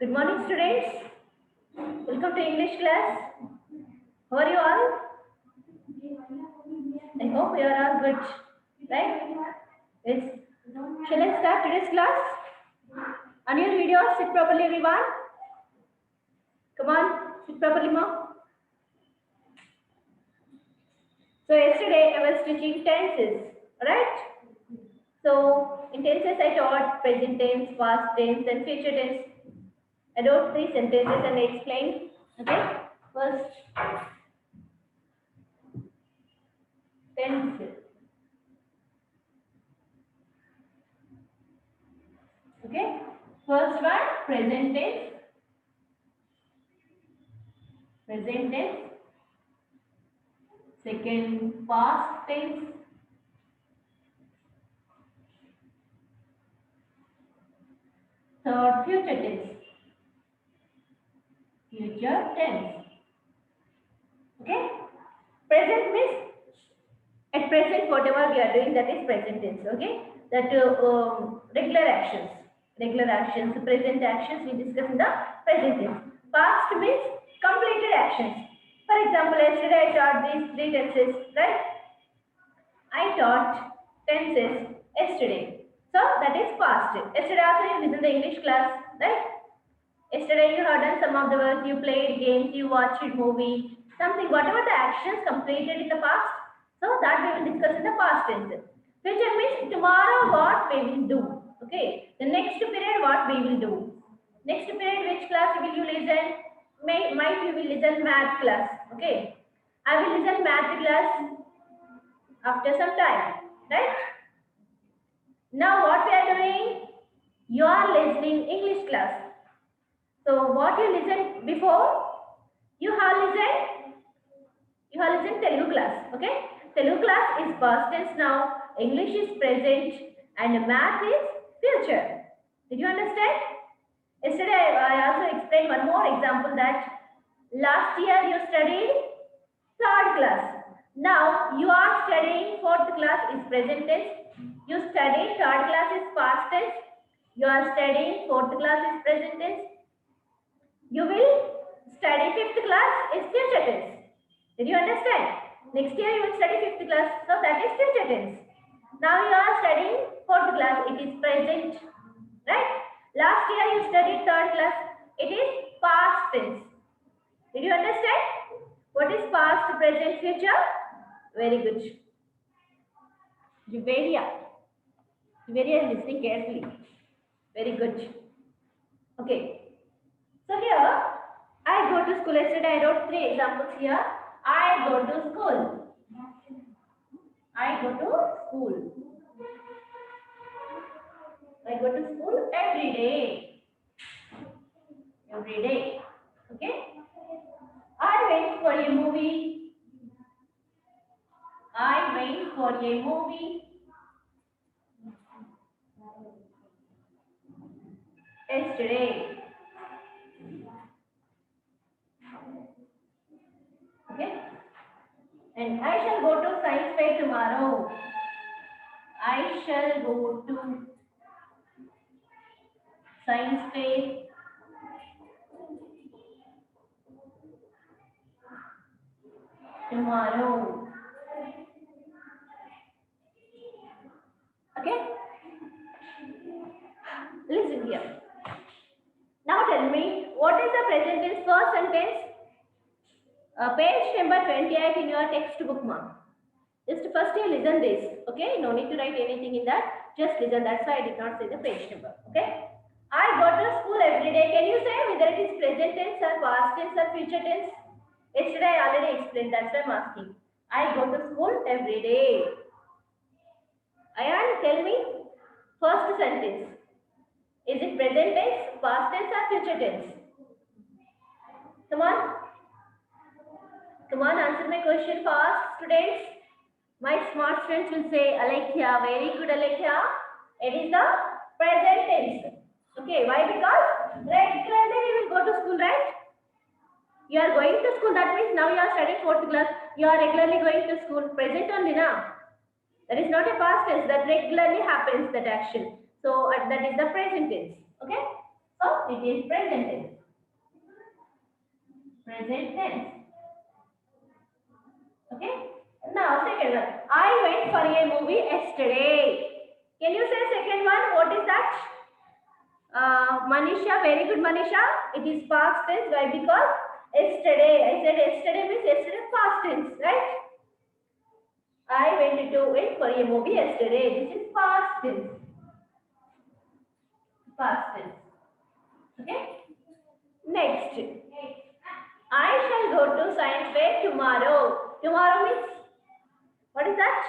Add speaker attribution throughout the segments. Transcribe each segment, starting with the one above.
Speaker 1: Good morning, students. Welcome to English class. How are you all? I hope you are all good, right? Yes. Shall I start today's class? On your videos, sit properly, everyone. Come on, sit properly, mom. So yesterday I was teaching tenses, right? So in tenses I taught present tense, past tense, and future tense. I wrote 3 sentences and I explained. Okay. First, tense. Okay. First one, present tense. Present tense. Second, past tense. Third, future tense. Future tense. Okay. Present means at present whatever we are doing, that is present tense. Okay. That regular actions. Regular actions, present actions we discuss in the present tense. Past means completed actions. For example, yesterday I taught these 3 tenses, right? I taught tenses yesterday. So that is past. Yesterday also you listened the English class, right? Yesterday you have done some of the work, you played games, you watched movie, something, whatever the actions completed in the past. So that we will discuss in the past tense. Future means tomorrow what we will do. Okay. The next period what we will do. Next period which class will you listen? Might you will listen math class. Okay. I will listen math class after some time, right? Now what we are doing? You are listening English class. So what you listened before? You have listened. You have listened Telugu class. Okay. Telugu class is past tense now. English is present, and math is future. Did you understand? Yesterday I also explained one more example that last year you studied third class. Now you are studying fourth class is present tense. You study third class is past tense. You are studying fourth class is present tense. You will study fifth class is future tense. Did you understand? Next year you will study fifth class, so that is future tense. Now you are studying fourth class, it is present, right? Last year you studied third class, it is past tense. Did you understand? What is past, present, future? Very good. Juveria. Juveria is listening carefully. Very good. Okay. So here, I go to school. Yesterday I wrote 3 examples here. I go to school. I go to school. I go to school every day. Every day. Okay. I went for a movie. I went for a movie yesterday. Okay. And I shall go to science fair tomorrow. I shall go to science fair tomorrow. Okay. Listen here. Now tell me, what is the present tense first sentence? Page number 28 in your textbook, ma'am. Just first you listen this, okay? No need to write anything in that. Just listen. That's why I did not say the page number, okay? I go to school every day. Can you say whether it is present tense or past tense or future tense? Yesterday I already explained. That's why I'm asking. I go to school every day. Ayan, tell me. First sentence. Is it present tense, past tense or future tense? Come on. Come on, answer my question fast, students. My smart students will say, Alekhya, very good, Alekhya. It is the present tense. Okay, why? Because regularly you will go to school, right? You are going to school, that means now you are studying fourth class. You are regularly going to school. Present only now. That is not a past tense. That regularly happens, that action. So that is the present tense. Okay. So it is present tense. Present tense. Okay. Now second one. I went for a movie yesterday. Can you say second one? What is that? Manisha, very good Manisha. It is past tense. Why? Because yesterday. I said yesterday means yesterday past tense, right? I went for a movie yesterday. This is past tense. Past tense. Okay. Next. I shall go to science fair tomorrow. Tomorrow means what is that?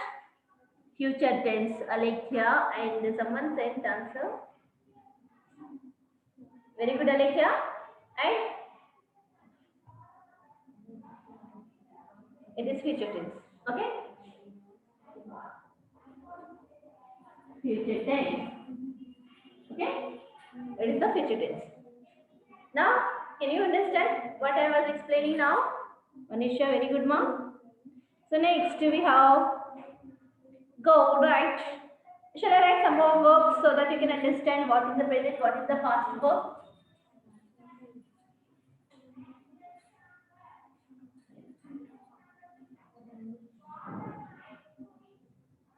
Speaker 1: Future tense. Alekhya and someone sent answer. Very good Alekhya. And it is future tense. Okay. Future tense. Okay. It is the future tense. Now, can you understand what I was explaining now? Manisha, very good mom. So next we have go, right? Shall I write some more verbs so that you can understand what is the present, what is the past verb?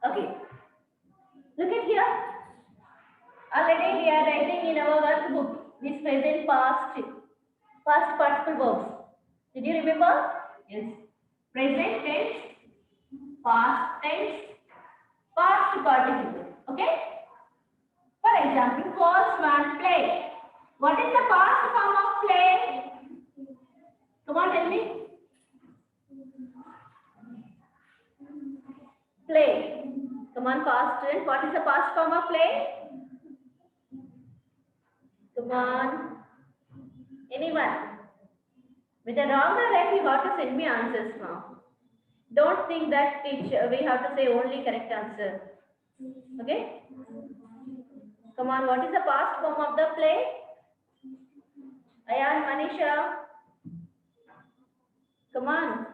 Speaker 1: Okay. Look at here. Already we are writing in our workbook this present past participle verbs. Did you remember? Yes. Present tense, past tense, past participle. Okay? For example, first one, play. What is the past form of play? Come on, tell me. Play. Come on, past tense. What is the past form of play? Come on. Anyone? With a wrong or right, you have to send me answers now. Don't think that we have to say only correct answer. Okay? Come on, what is the past form of the play? Ayan, Manisha. Come on.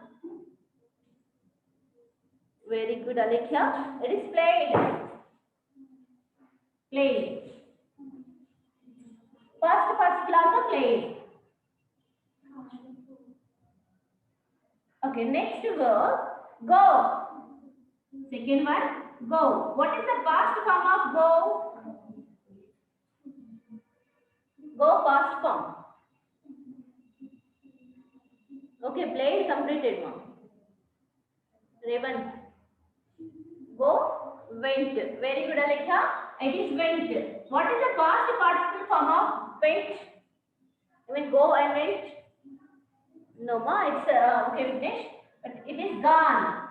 Speaker 1: Very good, Alekhya. It is played. Played. Past participle also played. Okay, next verb, go. Second one, go. What is the past form of go? Go past form. Okay, played completed mom. Revan. Go, went. Very good, Alexa. It is went. What is the past participle form of went? I mean, go and went. No, ma, it's okay, Vignesh. But it is gone.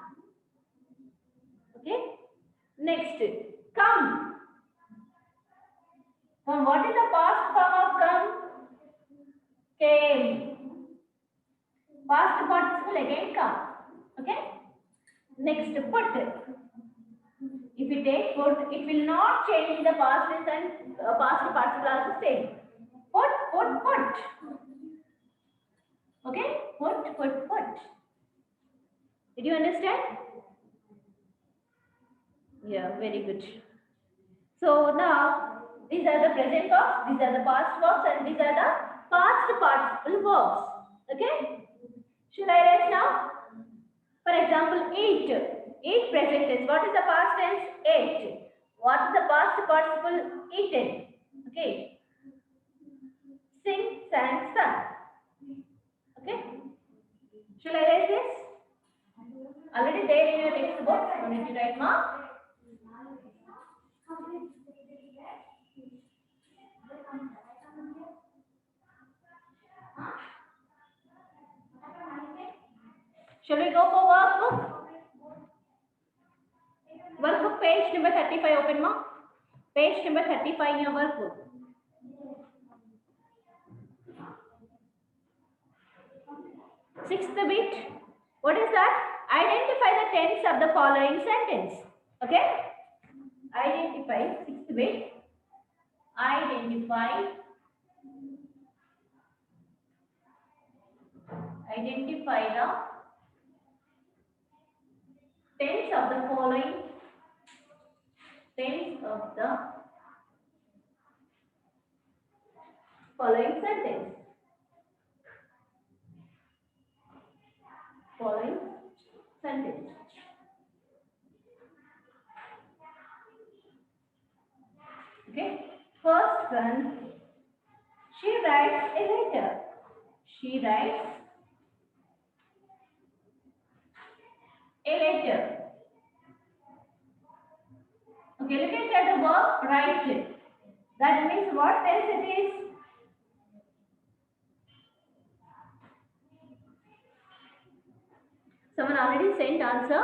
Speaker 1: Okay. Next, come. Come. What is the past form of come? Came. Past participle again come. Okay. Next, put. If you take put, it will not change the past tense and past participle also same. Put. Okay? Put. Did you understand? Yeah, very good. So now, these are the present verbs, these are the past verbs, and these are the past participle verbs. Okay? Should I write now? For example, eat. Eat present tense. What is the past tense? Ate. What is the past participle? Eaten. Okay. Sing, sang, sung. Okay. Shall I write this? Already there in your textbook. You need to write mark. Shall we go for workbook? Workbook page number 35 open ma. Page number 35 in your workbook. Sixth bit. What is that? Identify the tense of the following sentence. Okay? Identify, sixth bit. Identify the tense of the following. Tense of the Following sentence. Following sentence. Okay. First one. She writes a letter. She writes a letter. Okay, look at the verb write. That means what tense it is? Someone already sent answer.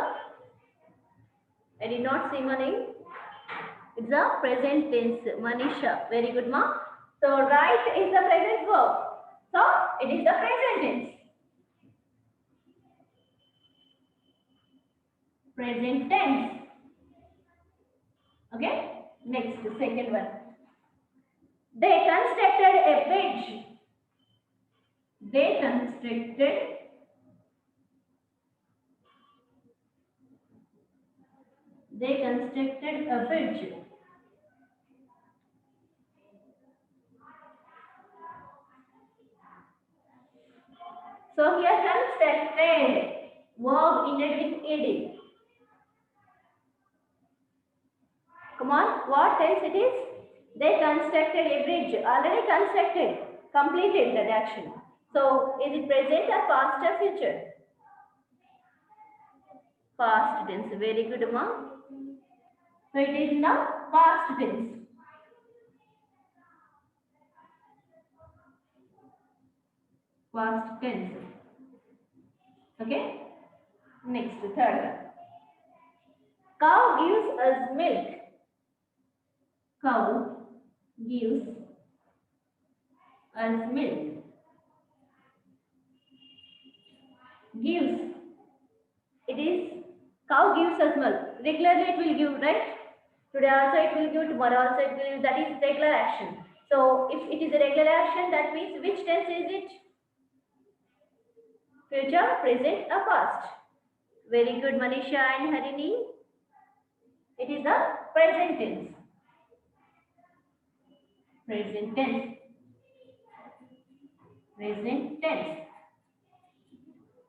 Speaker 1: I did not see my name. It's a present tense, Manisha. Very good, ma. So write is the present verb. So it is the present tense. Present tense. Okay. Next, second one. They constructed a bridge. They constructed a bridge. So here constructed verb ended with ed. Come on, what else it is? They constructed a bridge. Already constructed, completed that action. So is it present or past or future? Past tense. Very good, ma. So it is now past tense. Past tense. Okay. Next, third one. Cow gives us milk. Cow gives us milk. Gives. It is cow gives us milk. Regularly it will give, right? Today also it will give, tomorrow also it will give. That is regular action. So if it is a regular action, that means which tense is it? Future, present, or past? Very good, Manisha and Harini. It is the present tense. Present tense. Present tense.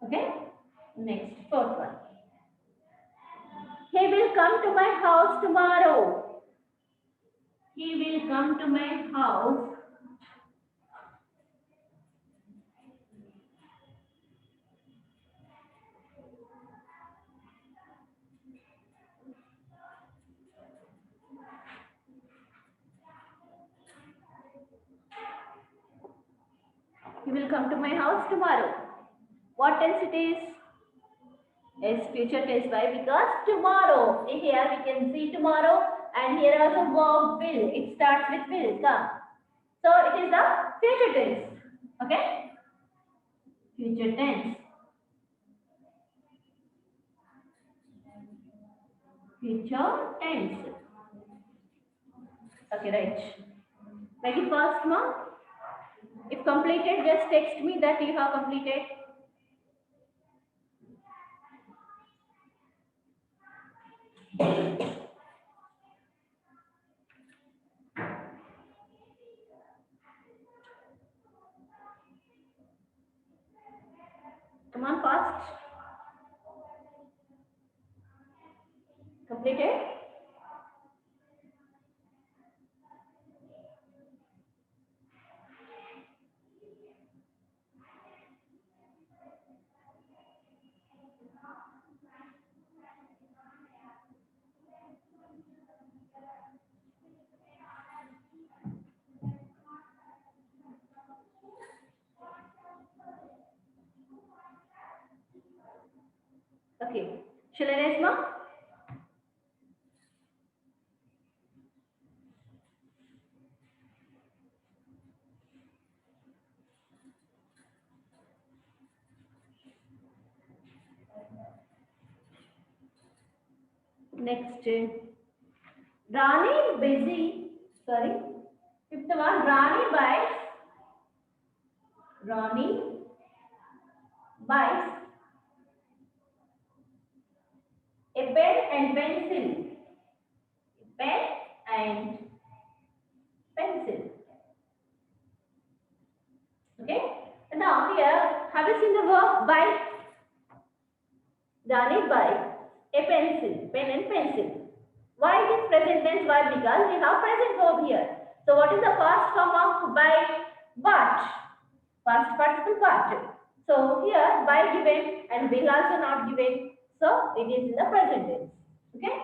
Speaker 1: Okay. Next, fourth one. He will come to my house tomorrow. He will come to my house. He will come to my house tomorrow. What tense it is? Yes, future tense. Why? Because tomorrow. Here we can see tomorrow, and here also verb will. It starts with will. Come. So it is the future tense. Okay? Future tense. Future tense. Okay, right. Make it fast, ma. If completed, just text me that you have completed. Come on, fast. Completed? Okay. Shall I raise, ma? Next, Rani busy. Sorry. Fifth one, Rani buys a pen and pencil. A pen and pencil. by, done it by a pencil, pen and pencil. Why it is present tense? Why? Because we have present verb here. So what is the past form of by? But. Past participle but. So here by given and will also not given. So it is in the present tense. Okay?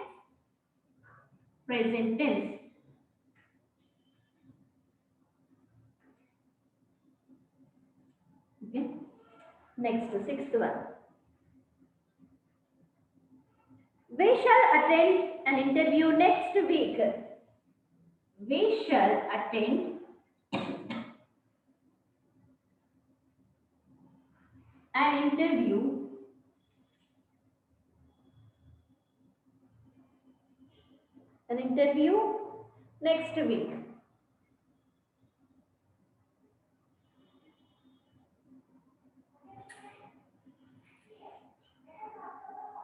Speaker 1: Present tense. Okay. Next, sixth one. We shall attend an interview next week. We shall attend an interview next week.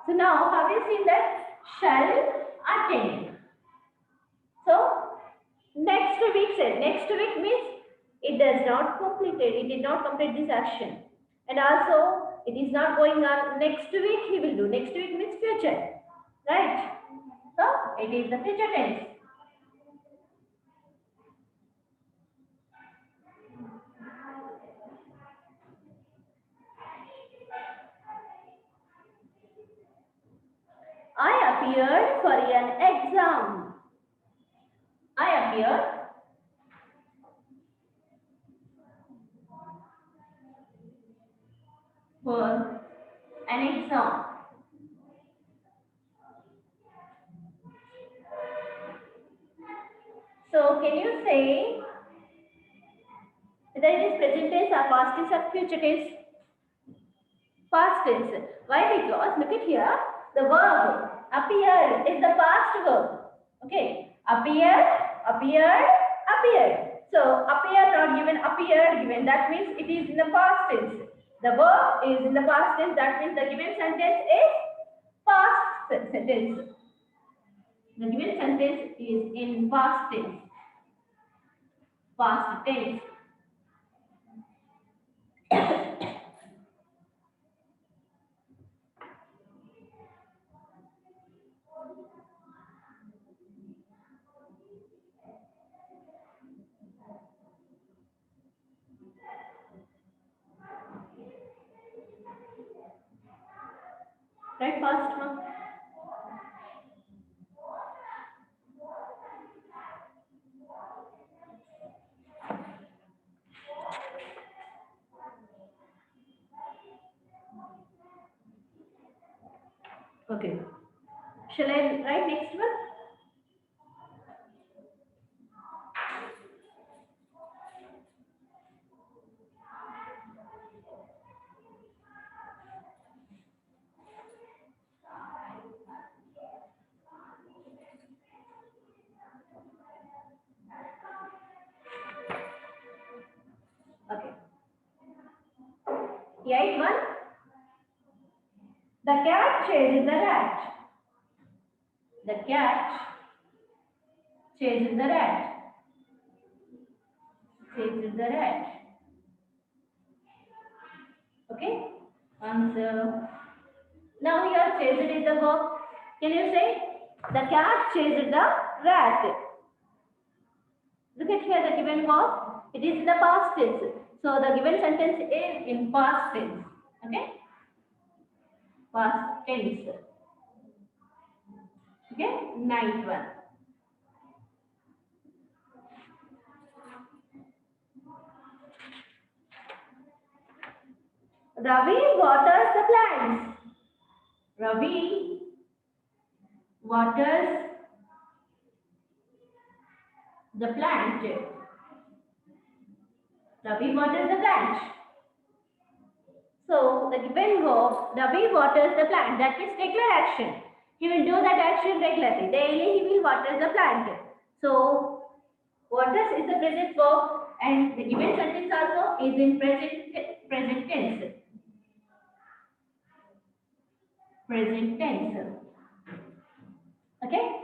Speaker 1: So now have you seen that shall attend? So next week said, next week means it does not complete it, it did not complete this action. And also it is not going on next week he will do. Next week means future. Right? So it is the future tense. I appeared for an exam. I appeared for an exam. So can you say whether it is present tense or past tense or future tense? Past tense. Why? Because look at here, the verb appear is the past verb. Okay, appeared. So appear not given, appeared given. That means it is in the past tense. The verb is in the past tense. That means the given sentence is past sentence. The given sentence is in past tense. Past tense. Right, first one. Okay. Shall I write next one? Okay. Eighth one. The cat chases the rat. The cat chases the rat. Chases the rat. Okay. Answer. Now here chased is the verb. Can you say the cat chased the rat? Look at here the given verb. It is in the past tense. So the given sentence is in past tense. Okay. Past tense. Okay. Ninth one. Ravi waters the plants. Ravi waters the plant. Ravi waters the plant. So the given verb, Ravi waters the plant. That is regular action. He will do that action regularly. Daily he will water the plant. So waters is the present verb and the given sentence also is in present tense. Present tense. Okay.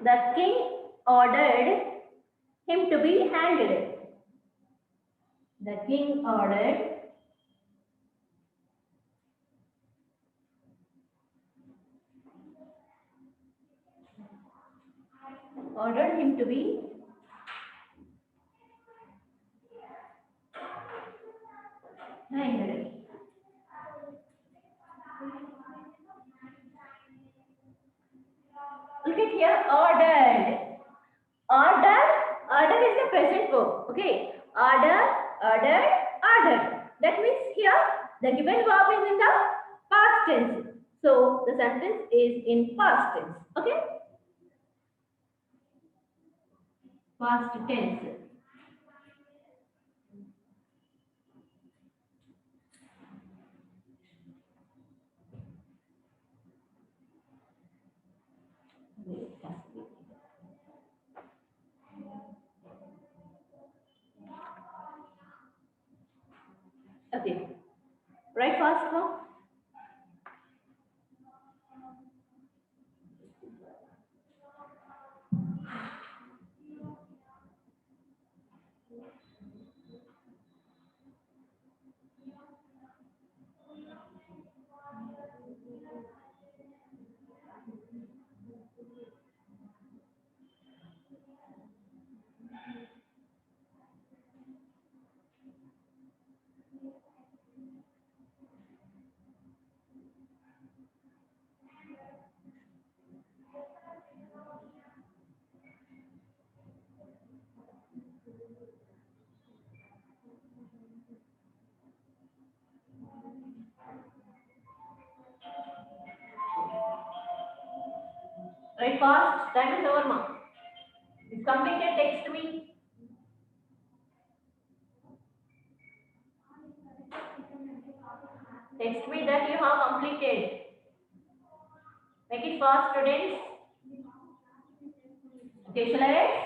Speaker 1: the king ordered him to be hanged. The king ordered him to be hanged. Look at here, ordered. Order is the present verb. Okay, ordered. That means here the given verb is in the past tense. So the sentence is in past tense. Okay, past tense. Okay, write fast now. Write fast. Time is over, ma. It's completed. Text me. Text me that you have completed. Make it fast, students. Okay, shall I write?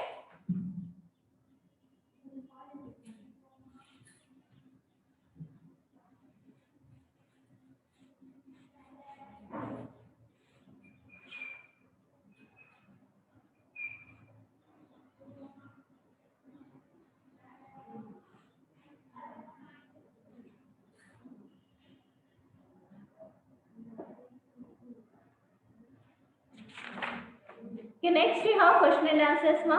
Speaker 1: Okay, next we have question and answers, ma.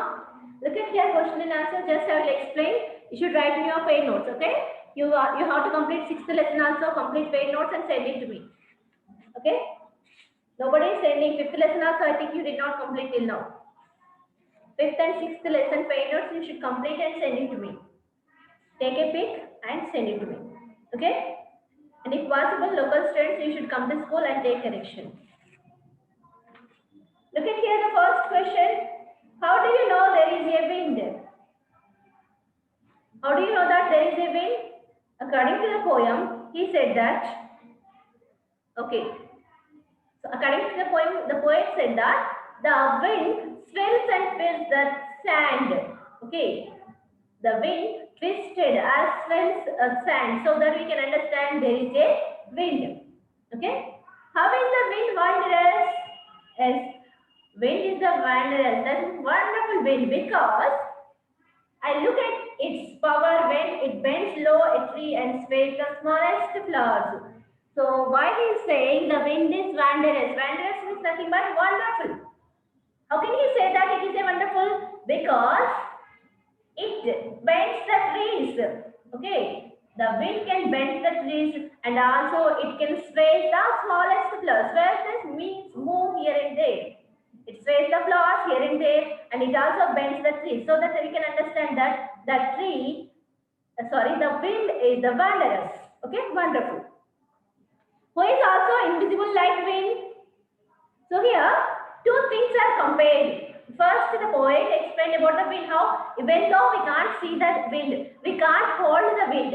Speaker 1: Look at here, question and answer. Just I will explain. You should write in your paid notes. Okay. You have to complete 6th lesson also. Complete paid notes and send it to me. Okay. Nobody is sending 5th lesson also. I think you did not complete till now. 5th and 6th lesson paid notes you should complete and send it to me. Take a pic and send it to me. Okay. And if possible, local students you should come to school and take correction. Look at here the first question. How do you know there is a wind? How do you know that there is a wind? According to the poem, he said that. Okay. So according to the poet said that the wind swells and fills the sand. Okay. The wind twisted as swells sand, so that we can understand there is a wind. Okay. How is the wind wondrous? Yes. Wind is the wondrous. That is wonderful wind because I look at its power when it bends low a tree and sways the smallest flowers. So why he is saying the wind is wondrous? Wondrous means nothing but wonderful. How can he say that it is a wonderful? Because it bends the trees. Okay. The wind can bend the trees and also it can sway the smallest flowers. Sway means move here and there. It sways the flowers here and there and it also bends the tree, so that we can understand that the wind is the wondrous. Okay, wonderful. Who is also invisible like wind? So here, two things are compared. First, the poet explained about the wind, how even though we can't see the wind, we can't hold the wind.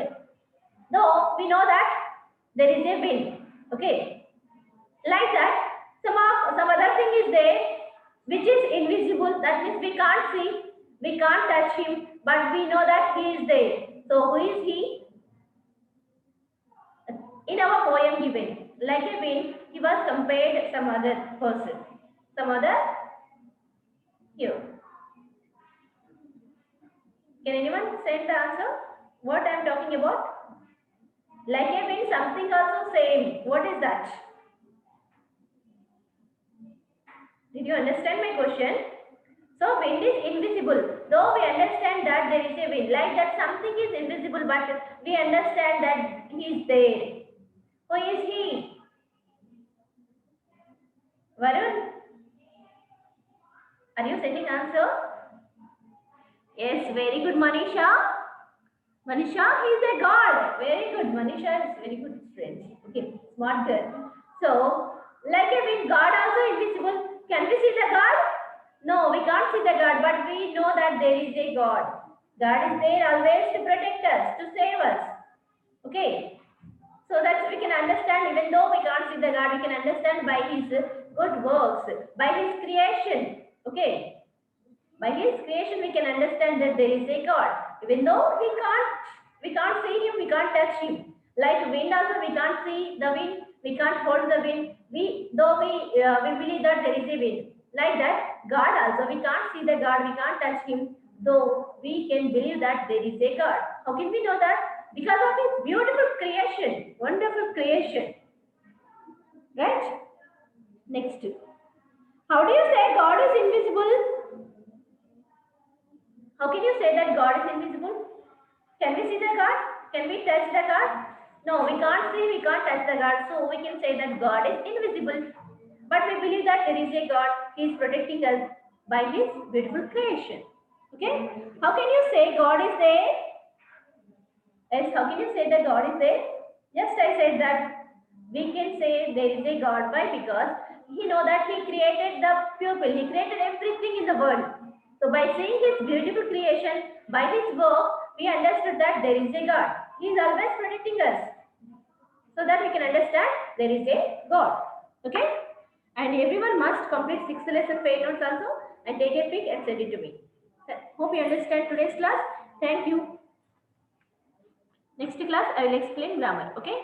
Speaker 1: Though we know that there is a wind. Okay, like that, some other thing is there which is invisible. That means we can't see, we can't touch him, but we know that he is there. So who is he? In our poem given, like a wind, he was compared some other person, some other Here. Can anyone send the answer? What I am talking about? Like a wind, something also same. What is that? Did you understand my question? So wind is invisible. Though we understand that there is a wind, like that something is invisible, but we understand that he is there. Who is he? Varun? Are you sending answer? Yes, very good, Manisha. Manisha, he is a god. Very good. Manisha is very good friend. Okay, smart girl. So, like a wind, God also invisible. Can we see the God? No, we can't see the God, but we know that there is a God. God is there always to protect us, to save us. Okay. So that we can understand, even though we can't see the God, we can understand by His good works, by His creation. Okay. By His creation, we can understand that there is a God. Even though we can't see Him, we can't touch Him. Like wind also, we can't see the wind, we can't hold the wind. We believe that there is a wind. Like that, God also, we can't see the God, we can't touch Him. Though we can believe that there is a God. How can we know that? Because of His beautiful creation, wonderful creation. Right? Next. How do you say God is invisible? How can you say that God is invisible? Can we see the God? Can we touch the God? No, we can't see, we can't touch the God. So we can say that God is invisible. But we believe that there is a God. He is protecting us by His beautiful creation. Okay? How can you say God is there? Yes, how can you say that God is there? Just I said that we can say there is a God. Why? Because He know that He created the people. He created everything in the world. So by seeing His beautiful creation, by His work, we understood that there is a God. He is always protecting us. So that we can understand there is a God. Okay? And everyone must complete 6th lesson paid notes also and take a pic and send it to me. Hope you understand today's class. Thank you. Next class I will explain grammar. Okay?